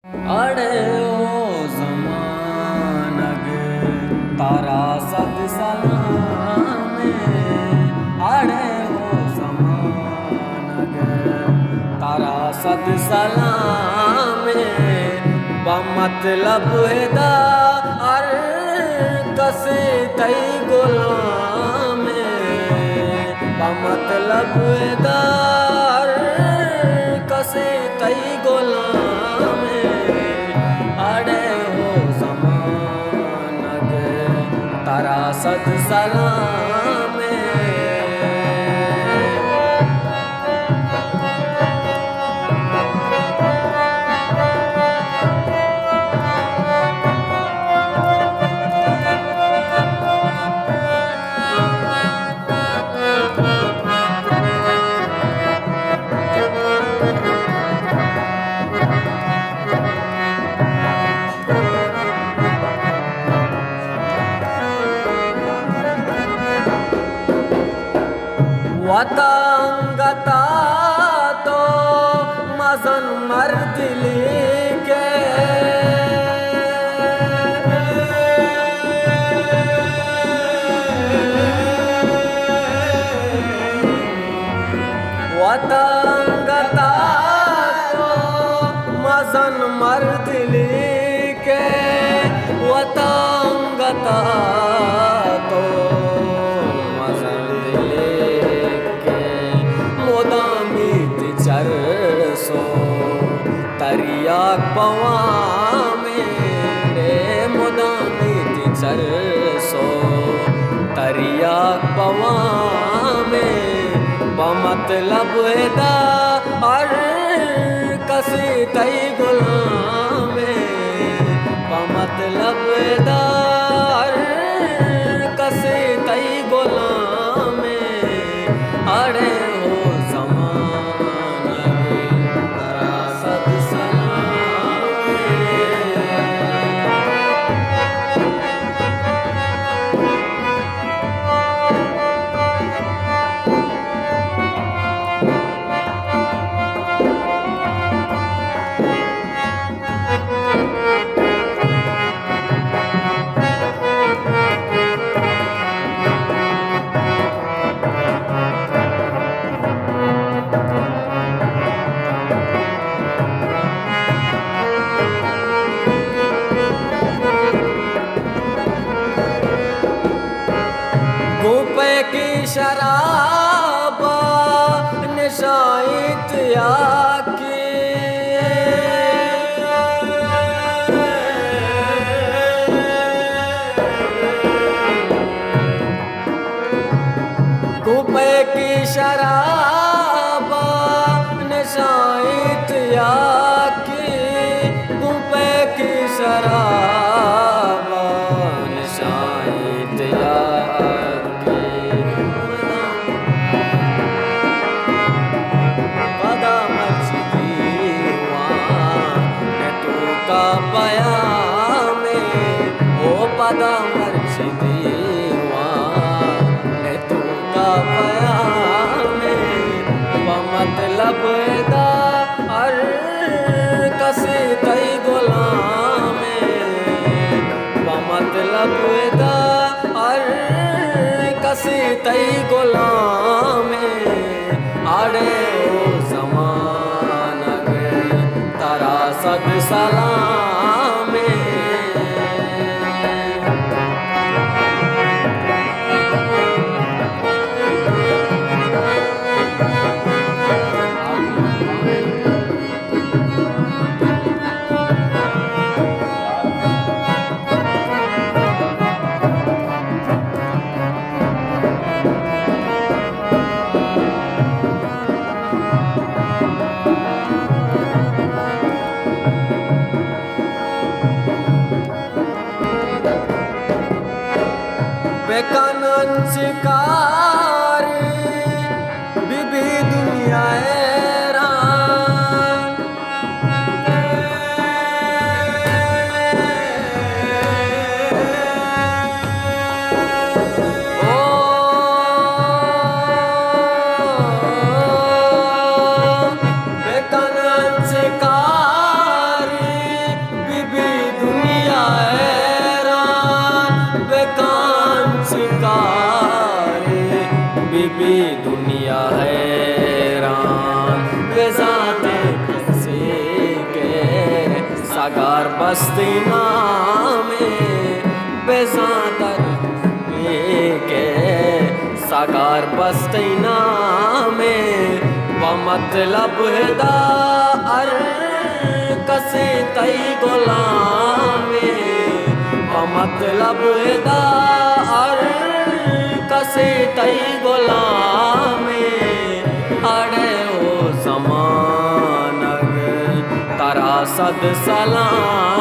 अड़े ओ ज़मानग तारा सद सलाम अड़े ओ ज़मानग तारा सद सलाम बमतलब दा अर कसे तई गुलाम बमतलब दा अर कसे तई गुलाम अड़े हो ज़मानग तारा सद सलाम वतंगता तो मजन मर्द लेके वतंगता तो मजन मर्द लेके वतंगता तो चरसो तरियाक पवा मेरे मुदामित चरसो तरियाक पवा में बमतलब दा अर कसी तई गुलाम बमतलब दा अर कसी तई गुलाम अड़े हो गुपे की शराब निशाइत आकी गुपे की शराब निशाइत आकी गुपे की शराब निशाइत पदा मर्ची दीवा ने तू का पया में बमतलब दा अर कसी तई गुलाम बमतलब दा अर कसी तई गुलाम अड़े ओ ज़मानग तारा सद सलाम बेकानन शिकारी बीबी दुनिया बेकानन शिकारी बीबी दुनिया हैरान बेजाते किसी के सागार बस्ती नामे बेजातर के सागार बस्ती नामे मतलब दार कसे तई गुलामे मतलब दार कसे तई गुलामे अड़े ओ समानग तारा सद सलाम